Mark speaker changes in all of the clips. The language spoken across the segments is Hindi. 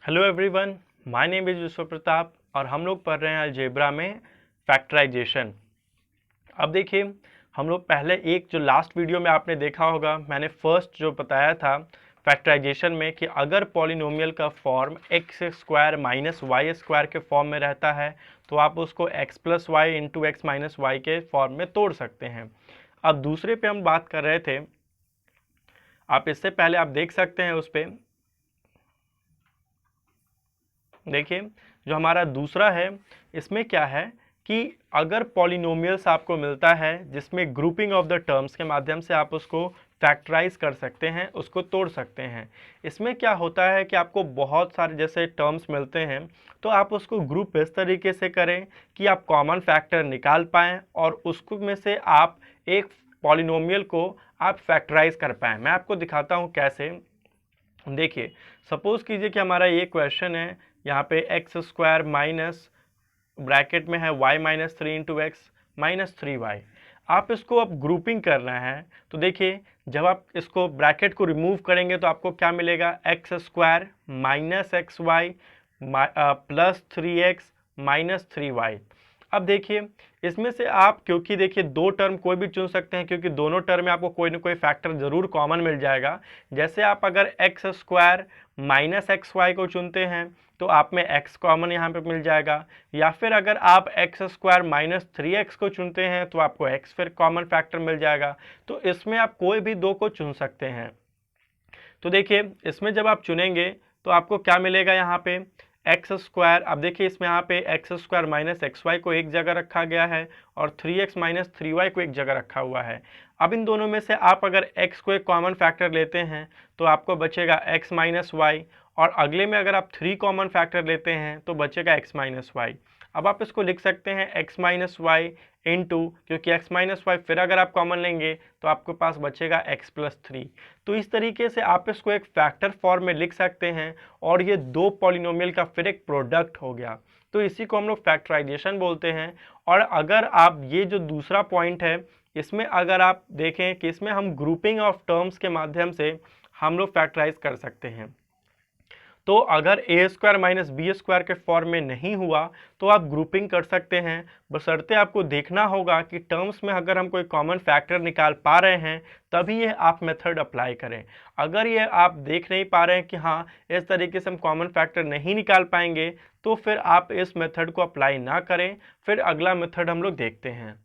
Speaker 1: Hello everyone, my name is विश्व प्रताप और हम लोग पढ़ रहे हैं अलजेब्रा में फैक्टराइजेशन। अब देखिए, हम लोग पहले एक जो लास्ट वीडियो में आपने देखा होगा, मैंने फर्स्ट जो बताया था फैक्टराइजेशन में कि अगर पॉलिनोमियल का form X square minus Y square के फॉर्म में रहता है तो आप उसको X plus Y into X minus Y के फॉर्म में तोड़ सकते हैं। अब दूसरे पे हम बात कर रहे थे, आप इससे पहले आप देख सकते हैं उस पर। देखिए, जो हमारा दूसरा है इसमें क्या है कि अगर पॉलिनोमियल्स आपको मिलता है जिसमें ग्रुपिंग ऑफ द टर्म्स के माध्यम से आप उसको फैक्टराइज कर सकते हैं, उसको तोड़ सकते हैं। इसमें क्या होता है कि आपको बहुत सारे जैसे टर्म्स मिलते हैं तो आप उसको ग्रुप इस तरीके से करें कि आप कॉमन फैक्टर निकाल पाएँ और उसको में से आप एक पॉलिनोमियल को आप फैक्टराइज कर पाएँ। मैं आपको दिखाता हूँ कैसे। देखिए, सपोज कीजिए कि हमारा ये क्वेश्चन है, यहाँ पे एक्स स्क्वायर माइनस ब्रैकेट में है Y minus three into X minus three Y. आप इसको अब ग्रुपिंग करना है तो देखिए, जब आप इसको ब्रैकेट को रिमूव करेंगे तो आपको क्या मिलेगा, X square minus X Y plus three X minus three Y. अब देखिए, इसमें से आप क्योंकि देखिए दो टर्म कोई भी चुन सकते हैं क्योंकि दोनों टर्म में आपको कोई ना कोई फैक्टर ज़रूर कॉमन मिल जाएगा। जैसे आप अगर X square minus X Y को चुनते हैं तो आप में x कॉमन यहाँ पे मिल जाएगा, या फिर अगर आप x square minus three x को चुनते हैं तो आपको x फिर कॉमन फैक्टर मिल जाएगा। तो इसमें आप कोई भी दो को चुन सकते हैं। तो देखिए, इसमें जब आप चुनेंगे तो आपको क्या मिलेगा, यहाँ पे एक्स स्क्वायर। अब देखिए, इसमें यहाँ पे X square minus X Y को एक जगह रखा गया है और three X minus three Y को एक जगह रखा हुआ है। अब इन दोनों में से आप अगर x को एक कॉमन फैक्टर लेते हैं तो आपको बचेगा x माइनस वाई, और अगले में अगर आप थ्री कॉमन फैक्टर लेते हैं तो बचेगा x माइनस वाई। अब आप इसको लिख सकते हैं x माइनस वाई इंटू, क्योंकि x माइनस वाई फिर अगर आप कॉमन लेंगे तो आपके पास बचेगा x प्लस थ्री। तो इस तरीके से आप इसको एक फैक्टर फॉर्म में लिख सकते हैं और ये दो पॉलिनोमियल का फिर एक प्रोडक्ट हो गया। तो इसी को हम लोग फैक्टराइजेशन बोलते हैं। और अगर आप ये जो दूसरा पॉइंट है, इसमें अगर आप देखें कि इसमें हम ग्रुपिंग ऑफ टर्म्स के माध्यम से हम लोग फैक्टराइज कर सकते हैं। तो अगर ए स्क्वायर माइनस बी स्क्वायर के फॉर्म में नहीं हुआ तो आप ग्रुपिंग कर सकते हैं, बशर्ते आपको देखना होगा कि टर्म्स में अगर हम कोई कॉमन फैक्टर निकाल पा रहे हैं तभी ये आप मेथड अप्लाई करें। अगर ये आप देख नहीं पा रहे हैं कि हाँ इस तरीके से हम कॉमन फैक्टर नहीं निकाल पाएंगे तो फिर आप इस मेथड को अप्लाई ना करें। फिर अगला मेथड हम लोग देखते हैं।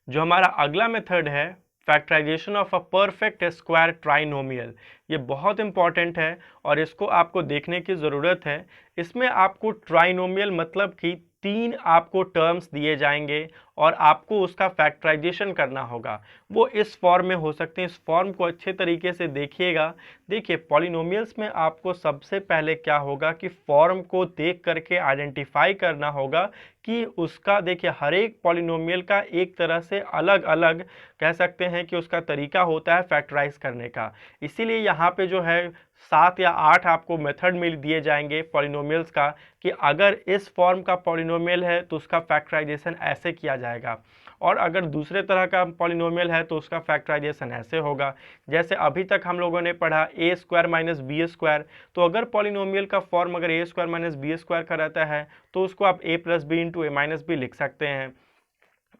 Speaker 1: जो हमारा अगला मेथड है, factorization of a perfect square trinomial, ये बहुत इंपॉर्टेंट है और इसको आपको देखने की ज़रूरत है। इसमें आपको ट्राइनोमियल मतलब कि तीन आपको टर्म्स दिए जाएंगे और आपको उसका फैक्टराइजेशन करना होगा। वो इस फॉर्म में हो सकते हैं। इस फॉर्म को अच्छे तरीके से देखिएगा। देखिए, पॉलिनोमियल्स में आपको सबसे पहले क्या होगा कि फॉर्म को देख करके आइडेंटिफाई करना होगा कि उसका, देखिए हर एक पॉलिनोमियल का एक तरह से अलग अलग कह सकते हैं कि उसका तरीका होता है फैक्टराइज करने का। इसीलिए यहाँ पे जो है 7 या 8 आपको मेथड मिल दिए जाएंगे पॉलिनोमियल्स का कि अगर इस फॉर्म का पॉलिनोमियल है तो उसका फैक्टराइजेशन ऐसे किया जाएगा, और अगर दूसरे तरह का पॉलिनोमियल है तो उसका फैक्टराइजेशन ऐसे होगा। जैसे अभी तक हम लोगों ने पढ़ा ए स्क्वायर माइनस बी स्क्वायर, तो अगर पॉलिनोमियल का फॉर्म अगर ए स्क्वायर माइनस बी स्क्वायर का रहता है तो उसको आप ए प्लस बी इंटू ए माइनस बी लिख सकते हैं।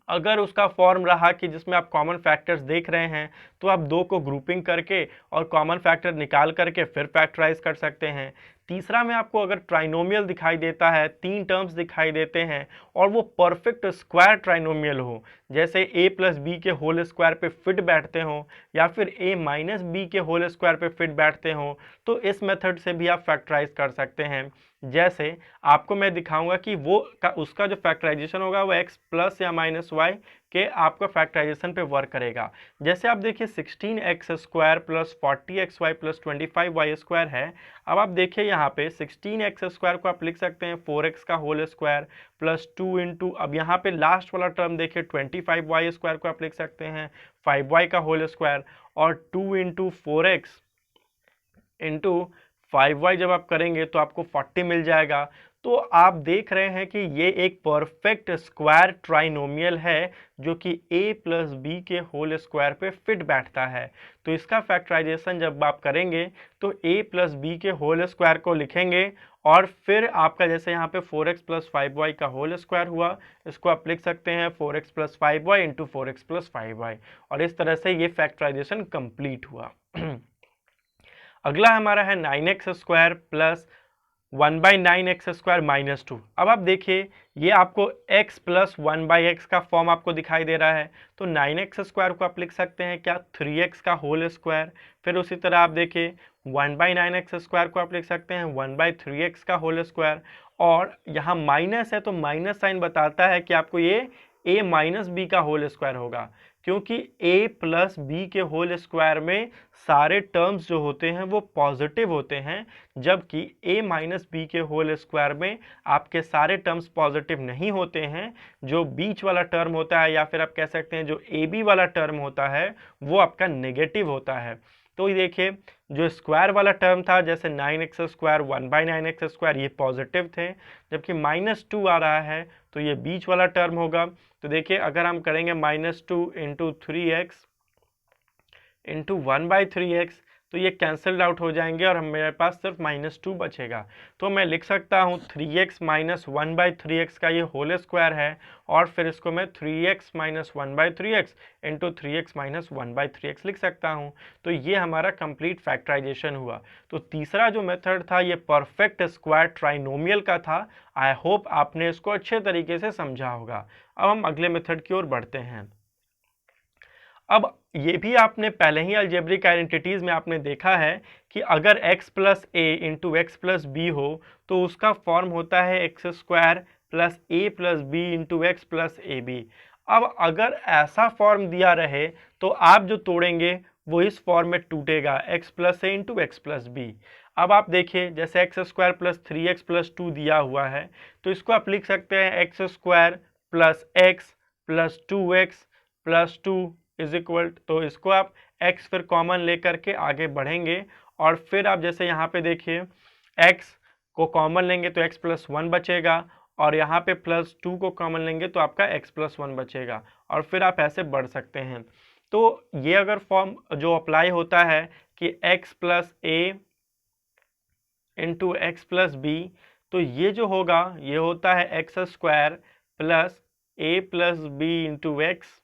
Speaker 1: अगर उसका फॉर्म रहा कि जिसमें आप कॉमन फैक्टर्स देख रहे हैं तो आप दो को ग्रुपिंग करके और कॉमन फैक्टर निकाल करके फिर फैक्टराइज कर सकते हैं। तीसरा में आपको अगर ट्राइनोमियल दिखाई देता है, तीन टर्म्स दिखाई देते हैं और वो परफेक्ट स्क्वायर ट्राइनोमियल हो, जैसे ए प्लस बी के होल स्क्वायर पे फिट बैठते हों या फिर ए माइनस बी के होल स्क्वायर पे फिट बैठते हों, तो इस मेथड से भी आप फैक्टराइज कर सकते हैं। जैसे आपको मैं दिखाऊंगा कि वो उसका जो फैक्टराइजेशन होगा वो x प्लस या माइनस वाई के आपका फैक्टराइजेशन पे वर्क करेगा। जैसे आप देखिए 16x square plus 40xy plus 25y square है। अब आप देखिए यहाँ पे 16x स्क्वायर को आप लिख सकते हैं 4x का होल स्क्वायर प्लस 2 इंटू, अब यहाँ पे लास्ट वाला टर्म देखिए 25y स्क्वायर को आप लिख सकते हैं 5y का होल स्क्वायर और 2 इंटू 4x इंटू 5y जब आप करेंगे तो आपको 40 मिल जाएगा। तो आप देख रहे हैं कि ये एक परफेक्ट स्क्वायर ट्राइनोमियल है जो कि a प्लस बी के होल स्क्वायर पे फिट बैठता है। तो इसका फैक्टराइजेशन जब आप करेंगे तो a प्लस बी के होल स्क्वायर को लिखेंगे और फिर आपका जैसे यहाँ पे 4x प्लस 5y का होल स्क्वायर हुआ, इसको आप लिख सकते हैं 4x plus 5y into 4x plus 5y, और इस तरह से ये फैक्टराइजेशन कंप्लीट हुआ। अगला हमारा है 9x square plus 1/9x² minus 2। अब आप देखिए ये आपको x प्लस 1/x का फॉर्म आपको दिखाई दे रहा है, तो 9x² को आप लिख सकते हैं क्या 3x का होल स्क्वायर। फिर उसी तरह आप देखिए 1/9x² को आप लिख सकते हैं 1/3x का होल स्क्वायर, और यहाँ माइनस है तो माइनस साइन बताता है कि आपको ये a माइनस बी का होल स्क्वायर होगा, क्योंकि a प्लस बी के होल स्क्वायर में सारे टर्म्स जो होते हैं वो पॉजिटिव होते हैं, जबकि a माइनस बी के होल स्क्वायर में आपके सारे टर्म्स पॉजिटिव नहीं होते हैं। जो बीच वाला टर्म होता है, या फिर आप कह सकते हैं जो ए बी वाला टर्म होता है, वो आपका नेगेटिव होता है। तो ये देखिए जो स्क्वायर वाला टर्म था जैसे 9x², 1/9x², ये पॉजिटिव थे, जबकि -2 आ रहा है तो ये बीच वाला टर्म होगा। तो देखिए अगर हम करेंगे -2 इंटू 3x इंटू 1/3x तो ये कैंसल्ड आउट हो जाएंगे और मेरे पास सिर्फ -2 बचेगा। तो मैं लिख सकता हूँ 3x माइनस 1/3x का ये होल स्क्वायर है, और फिर इसको मैं 3x minus 1/3x into 3x minus 1/3x लिख सकता हूँ। तो ये हमारा कंप्लीट फैक्टराइजेशन हुआ। तो तीसरा जो मेथड था ये परफेक्ट स्क्वायर ट्राइनोमियल का था। आई होप आपने इसको अच्छे तरीके से समझा होगा। अब हम अगले मेथड की ओर बढ़ते हैं। अब ये भी आपने पहले ही अलजेब्रिक आइडेंटिटीज में आपने देखा है कि अगर x plus A into x plus B हो तो उसका फॉर्म होता है x² plus A plus B into x plus A B. अब अगर ऐसा फॉर्म दिया रहे तो आप जो तोड़ेंगे वो इस फॉर्म में टूटेगा, x plus A into x plus B. अब आप देखिए जैसे x² प्लस 3x प्लस 2 दिया हुआ है, तो इसको आप लिख सकते हैं x² plus x plus 2x plus 2 is equal, तो इसको आप x फिर कॉमन लेकर के आगे बढ़ेंगे, और फिर आप जैसे यहाँ पे देखिए x को कॉमन लेंगे तो x प्लस 1 बचेगा, और यहाँ पे प्लस 2 को कॉमन लेंगे तो आपका x प्लस 1 बचेगा, और फिर आप ऐसे बढ़ सकते हैं। तो ये अगर फॉर्म जो अप्लाई होता है कि x plus A into x plus B, तो ये जो होगा ये होता है x² plus A plus B into x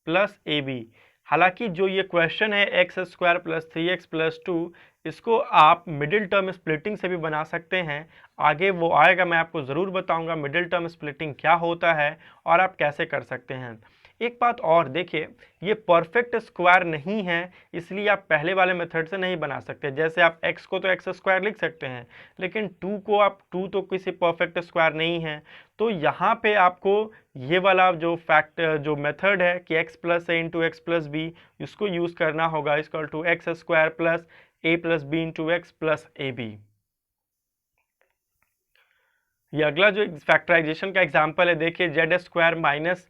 Speaker 1: plus A B. हालांकि जो ये क्वेश्चन है x² प्लस 3x प्लस 2, इसको आप मिडिल टर्म स्प्लिटिंग से भी बना सकते हैं। आगे वो आएगा, मैं आपको ज़रूर बताऊंगा मिडिल टर्म स्प्लिटिंग क्या होता है और आप कैसे कर सकते हैं। एक बात और देखिए, ये परफेक्ट स्क्वायर नहीं है, इसलिए आप पहले वाले मेथड से नहीं बना सकते। जैसे आप x को तो x² लिख सकते हैं, लेकिन 2 को आप 2 तो किसी परफेक्ट स्क्वायर नहीं है। तो यहाँ पे आपको ये वाला जो मेथड है कि x plus A into x plus B, इसको यूज़ करना होगा, equal to x² plus A plus B into x plus A B. ये अगला जो फैक्टराइजेशन का एग्जाम्पल है, देखिए z² माइनस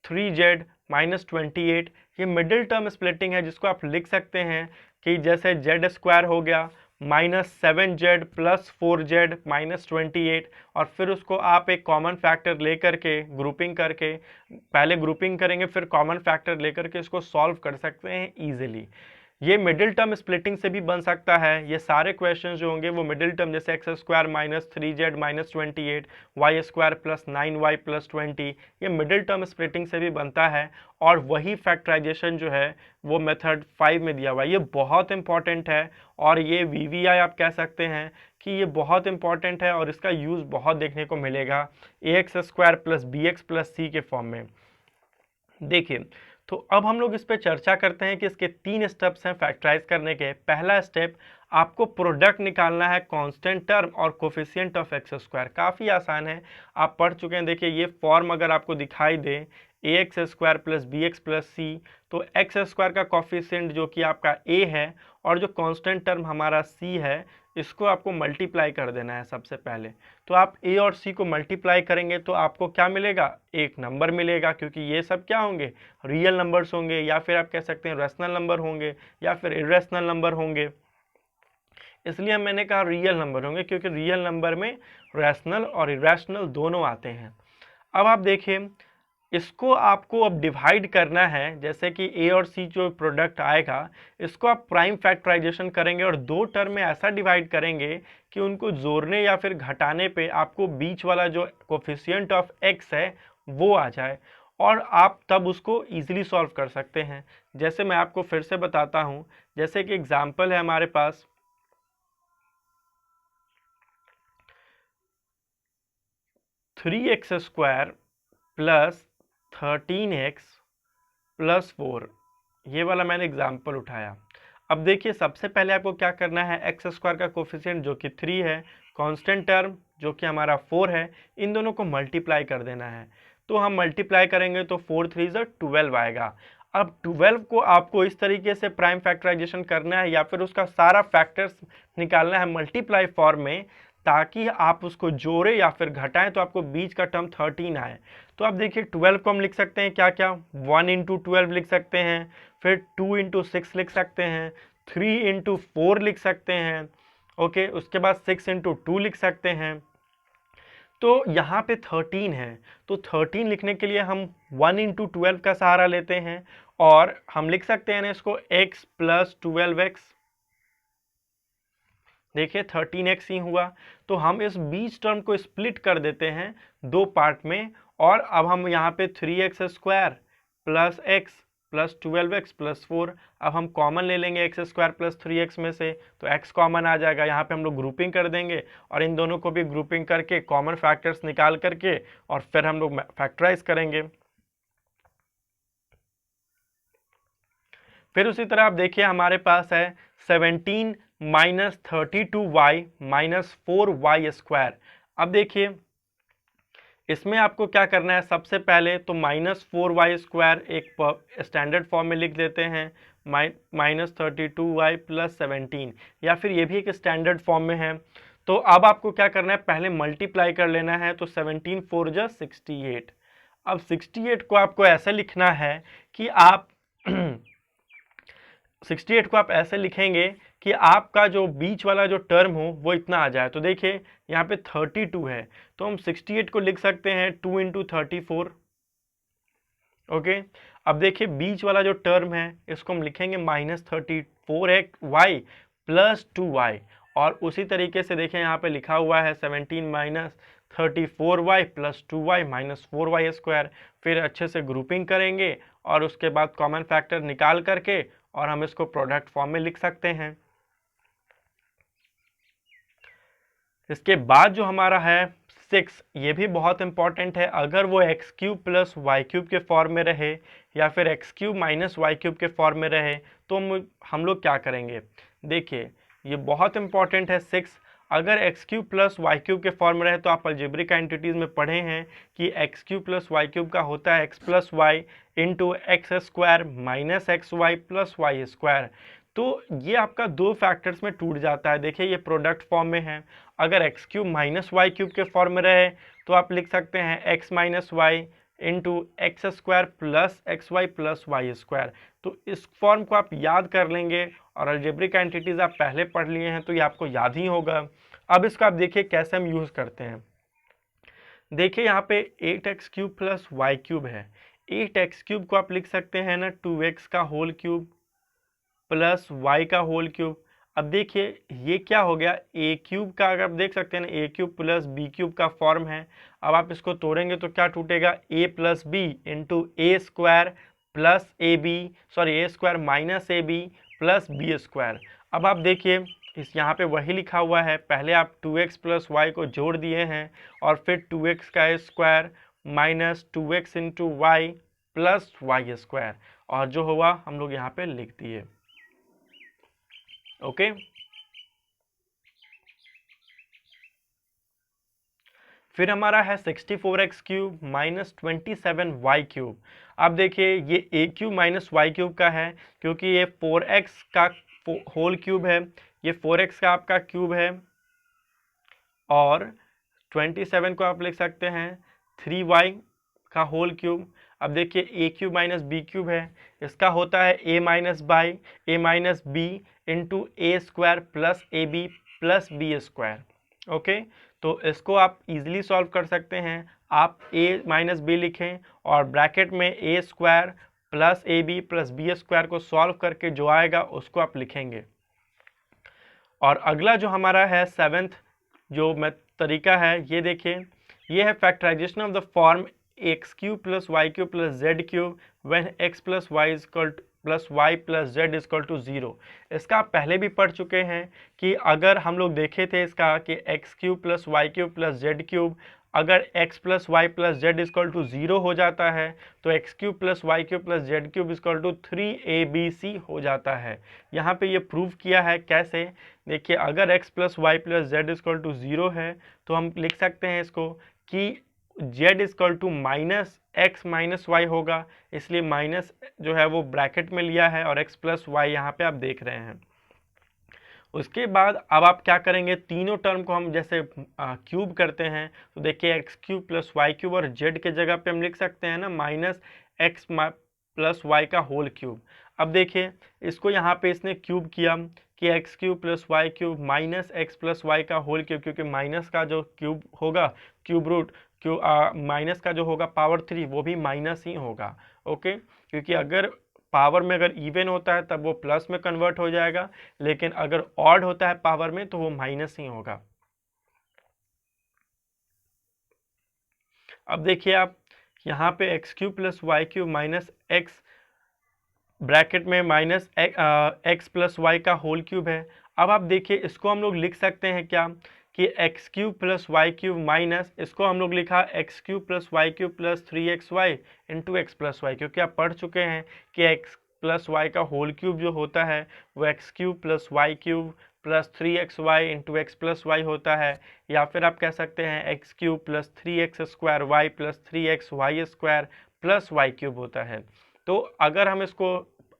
Speaker 1: 3z माइनस 28, ये मिडिल टर्म स्प्लिटिंग है जिसको आप लिख सकते हैं कि जैसे z² हो गया minus 7z plus 4z minus 28, और फिर उसको आप एक कॉमन फैक्टर लेकर के ग्रुपिंग करके, पहले ग्रुपिंग करेंगे फिर कॉमन फैक्टर लेकर के इसको सॉल्व कर सकते हैं ईजिली। ये मिडिल टर्म स्प्लिटिंग से भी बन सकता है। ये सारे क्वेश्चंस जो होंगे वो मिडिल टर्म, जैसे x² minus 3z minus 28, y² plus 9y plus 20, ये मिडिल टर्म स्प्लिटिंग से भी बनता है। और वही फैक्टराइजेशन जो है वो मेथड 5 में दिया हुआ है। ये बहुत इंपॉर्टेंट है, और ये VVI आप कह सकते हैं कि ये बहुत इंपॉर्टेंट है, और इसका यूज़ बहुत देखने को मिलेगा ax² plus bx plus c के फॉर्म में। देखिए, तो अब हम लोग इस पर चर्चा करते हैं कि इसके 3 स्टेप्स हैं फैक्टराइज करने के। पहला स्टेप, आपको प्रोडक्ट निकालना है कांस्टेंट टर्म और कोफिशिएंट ऑफ x²। काफ़ी आसान है, आप पढ़ चुके हैं। देखिए ये फॉर्म अगर आपको दिखाई दे ax² plus bx plus c, तो x² का कोफिशिएंट जो कि आपका a है, और जो कांस्टेंट टर्म हमारा c है, इसको आपको मल्टीप्लाई कर देना है सबसे पहले। तो आप a और c को मल्टीप्लाई करेंगे तो आपको क्या मिलेगा, एक नंबर मिलेगा, क्योंकि ये सब क्या होंगे, रियल नंबर्स होंगे, या फिर आप कह सकते हैं रैशनल नंबर होंगे, या फिर इरेशनल नंबर होंगे। इसलिए मैंने कहा रियल नंबर होंगे, क्योंकि रियल नंबर में रैशनल और इरेशनल दोनों आते हैं। अब आप देखिए, इसको आपको अब डिवाइड करना है, जैसे कि ए और सी जो प्रोडक्ट आएगा इसको आप प्राइम फैक्टराइजेशन करेंगे और दो टर्म में ऐसा डिवाइड करेंगे कि उनको जोड़ने या फिर घटाने पे आपको बीच वाला जो कोफिशिएंट ऑफ एक्स है वो आ जाए, और आप तब उसको इजीली सॉल्व कर सकते हैं। जैसे मैं आपको फिर से बताता हूँ, जैसे कि एग्जाम्पल है हमारे पास 3x² प्लस 13x प्लस 4, ये वाला मैंने एग्जाम्पल उठाया। अब देखिए, सबसे पहले आपको क्या करना है, x² का कोफिशिएंट जो कि 3 है, कांस्टेंट टर्म जो कि हमारा 4 है, इन दोनों को मल्टीप्लाई कर देना है। तो हम मल्टीप्लाई करेंगे तो 4 3 12 आएगा। अब 12 को आपको इस तरीके से प्राइम फैक्टराइजेशन करना है या फिर उसका सारा फैक्टर्स निकालना है मल्टीप्लाई फॉर्म में, ताकि आप उसको जोड़े या फिर घटाएं तो आपको बीच का टर्म 13 आए। तो आप देखिए 12 को हम लिख सकते हैं क्या क्या, 1 इंटू 12 लिख सकते हैं, फिर 2 इंटू 6 लिख सकते हैं, 3 इंटू 4 लिख सकते हैं, ओके, उसके बाद 6 इंटू 2 लिख सकते हैं। तो यहाँ पे 13 है, तो 13 लिखने के लिए हम 1 इंटू 12 का सहारा लेते हैं और हम लिख सकते हैं ना इसको x प्लस 12x। देखिए 13x ही हुआ, तो हम इस बीच टर्म को स्प्लिट कर देते हैं दो पार्ट में, और अब हम यहाँ पे 3x² plus x plus 12x plus 4, अब हम कॉमन ले लेंगे x² प्लस 3x में से, तो x कॉमन आ जाएगा। यहाँ पे हम लोग ग्रुपिंग कर देंगे और इन दोनों को भी ग्रुपिंग करके कॉमन फैक्टर्स निकाल करके और फिर हम लोग फैक्टराइज करेंगे। फिर उसी तरह आप देखिए हमारे पास है 17 माइनस 32y माइनस 4y²। अब देखिए इसमें आपको क्या करना है, सबसे पहले तो -4y² एक स्टैंडर्ड फॉर्म में लिख देते हैं, माइनस 32y प्लस 17, या फिर ये भी एक स्टैंडर्ड फॉर्म में है। तो अब आपको क्या करना है, पहले मल्टीप्लाई कर लेना है, तो 17 4 जा 68। अब 68 को आपको ऐसे लिखना है कि आप 68 को आप ऐसे लिखेंगे कि आपका जो बीच वाला जो टर्म हो वो इतना आ जाए। तो देखिए यहाँ पे 32 है, तो हम 68 को लिख सकते हैं 2 इंटू 34, ओके। अब देखिए बीच वाला जो टर्म है इसको हम लिखेंगे -34y प्लस 2y, और उसी तरीके से देखिए यहाँ पे लिखा हुआ है 17 minus 34y plus 2y minus 4y²। फिर अच्छे से ग्रुपिंग करेंगे और उसके बाद कॉमन फैक्टर निकाल करके और हम इसको प्रोडक्ट फॉर्म में लिख सकते हैं। इसके बाद जो हमारा है 6, ये भी बहुत इंपॉर्टेंट है। अगर वो x³ प्लस y³ के फॉर्म में रहे या फिर x³ माइनस y³ के फॉर्म में रहे तो हम लोग क्या करेंगे, देखिए ये बहुत इंपॉर्टेंट है 6। अगर x³ प्लस y³ के फॉर्म में रहे तो आप अलजेब्रिक एंटिटीज में पढ़े हैं कि x³ प्लस y³ का होता है x plus Y into x² minus xy plus y²। तो ये आपका दो फैक्टर्स में टूट जाता है। देखिए ये प्रोडक्ट फॉर्म में है। अगर x³ माइनस y³ के फॉर्म में रहे तो आप लिख सकते हैं x minus Y into x² plus xy plus y²। तो इस फॉर्म को आप याद कर लेंगे और अलजेब्रिक एंटिटीज आप पहले पढ़ लिए हैं तो ये आपको याद ही होगा। अब इसको आप देखिए कैसे हम यूज़ करते हैं। देखिए यहाँ पे 8x³ प्लस y³ है, 8x³ को आप लिख सकते हैं ना 2x का होल क्यूब प्लस y का होल क्यूब। अब देखिए ये क्या हो गया, a³ का, अगर आप देख सकते हैं ना a³ प्लस b³ का फॉर्म है। अब आप इसको तोड़ेंगे तो क्या टूटेगा, a plus B into a² plus a² minus ab plus b²। अब आप देखिए इस यहाँ पे वही लिखा हुआ है, पहले आप 2x प्लस वाई को जोड़ दिए हैं और फिर 2x का square minus 2x into Y plus y², और जो हुआ हम लोग यहाँ पे लिख दिए, ओके। फिर हमारा है 64x³ माइनस 27y³। अब देखिए ये a³ माइनस y³ का है क्योंकि ये 4x का होल क्यूब है, ये 4x का आपका क्यूब है, और 27 को आप लिख सकते हैं 3y का होल क्यूब। अब देखिए A cube minus B cube है, इसका होता है A minus B into A square plus A B plus B square. Okay, तो इसको आप इजीली सॉल्व कर सकते हैं। आप a माइनस बी लिखें और ब्रैकेट में A square plus A B plus B square को सॉल्व करके जो आएगा उसको आप लिखेंगे। और अगला जो हमारा है सेवेंथ जो तरीका है, ये देखिए, ये है factorization of the form x cube plus y cube plus z cube when x plus y plus y plus z is equal to 0। इसका आप पहले भी पढ़ चुके हैं कि अगर हम लोग देखे थे इसका कि x cube plus y cube plus z cube, अगर x plus y plus z is equal to 0 हो जाता है तो x cube plus y cube plus z cube is equal to 3abc हो जाता है। यहाँ पे ये प्रूव किया है। कैसे? देखिए, अगर x plus y plus z is equal to 0 है तो हम लिख सकते हैं इसको कि z is equal to minus x minus y होगा, इसलिए माइनस जो है वो ब्रैकेट में लिया है और x प्लस वाई यहाँ पे आप देख रहे हैं। उसके बाद अब आप क्या करेंगे, तीनों टर्म को हम जैसे क्यूब करते हैं तो देखिए x cube plus y cube और जेड के जगह पे हम लिख सकते हैं ना माइनस एक्स प्लस वाई का होल क्यूब। अब देखिए इसको यहाँ पे इसने क्यूब किया कि x cube plus y cube minus x plus y का होल क्यूब, क्योंकि माइनस का जो क्यूब होगा क्यूब रूट माइनस का जो होगा पावर 3 वो भी माइनस ही होगा। ओके, क्योंकि अगर पावर में अगर इवन होता है तब वो प्लस में कन्वर्ट हो जाएगा, लेकिन अगर ऑड होता है पावर में तो वो माइनस ही होगा। अब देखिए आप यहाँ पे x cube plus y cube minus x bracket में माइनस एक्स प्लस वाई का होल क्यूब है। अब आप देखिए इसको हम लोग लिख सकते हैं क्या कि x cube plus y cube minus, इसको हम लोग लिखा x cube plus y cube plus 3xy into x plus y, क्योंकि आप पढ़ चुके हैं कि एक्स प्लस वाई का होल क्यूब जो होता है वो x cube plus y cube plus 3xy into x plus y होता है। या फिर आप कह सकते हैं x cube plus 3x square y plus 3xy square plus y cube होता है। तो अगर हम इसको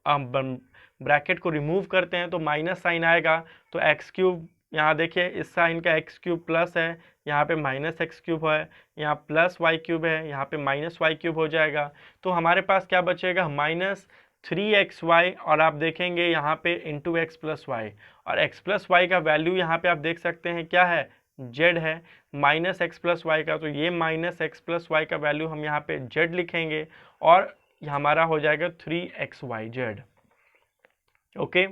Speaker 1: ब्रैकेट को रिमूव करते हैं तो माइनस साइन आएगा, तो एक्स क्यूब यहाँ देखिए इस साइन का एक्स क्यूब प्लस है, यहाँ पे माइनस एक्स क्यूब है, यहाँ प्लस वाई क्यूब है, यहाँ पे माइनस वाई क्यूब हो जाएगा। तो हमारे पास क्या बचेगा, माइनस 3xy और आप देखेंगे यहाँ पे इंटू एक्स प्लस वाई, और एक्स प्लस वाई का वैल्यू यहाँ पे आप देख सकते हैं क्या है, z है माइनस एक्स प्लस वाई का, तो ये माइनस एक्स प्लस वाई का वैल्यू हम यहाँ पे z लिखेंगे और हमारा हो जाएगा 3xyz। ओके,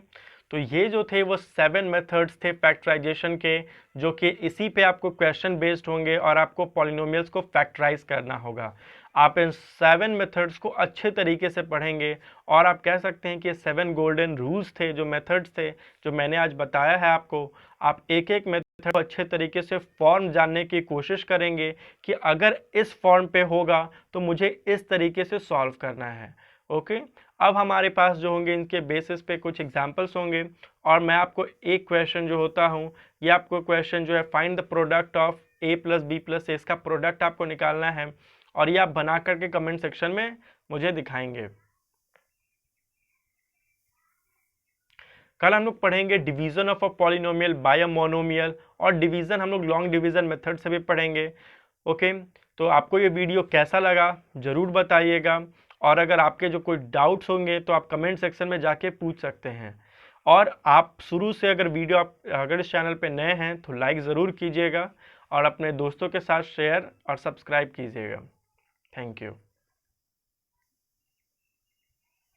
Speaker 1: तो ये जो थे वो 7 मेथड्स थे फैक्टराइजेशन के, जो कि इसी पे आपको क्वेश्चन बेस्ड होंगे और आपको पॉलिनोमियल्स को फैक्टराइज करना होगा। आप इन 7 मेथड्स को अच्छे तरीके से पढ़ेंगे और आप कह सकते हैं कि 7 गोल्डन रूल्स थे, जो मेथड्स थे जो मैंने आज बताया है आपको। आप एक एक मेथड को अच्छे तरीके से फॉर्म जानने की कोशिश करेंगे कि अगर इस फॉर्म पे होगा तो मुझे इस तरीके से सॉल्व करना है। ओके, अब हमारे पास जो होंगे इनके बेसिस पे कुछ एग्जांपल्स होंगे और मैं आपको एक क्वेश्चन जो होता हूँ, ये आपको क्वेश्चन जो है find the product of a plus B plus A, इसका प्रोडक्ट आपको निकालना है और ये आप बना करके कमेंट सेक्शन में मुझे दिखाएंगे। कल हम लोग पढ़ेंगे division of a polynomial bye a monomial, और डिवीजन हम लोग लॉन्ग डिवीजन मेथड से भी पढ़ेंगे। ओके, तो आपको ये वीडियो कैसा लगा ज़रूर बताइएगा, और अगर आपके जो कोई डाउट्स होंगे तो आप कमेंट सेक्शन में जाके पूछ सकते हैं। और आप शुरू से अगर वीडियो आप अगर इस चैनल पे नए हैं तो लाइक ज़रूर कीजिएगा और अपने दोस्तों के साथ शेयर और सब्सक्राइब कीजिएगा। Thank you.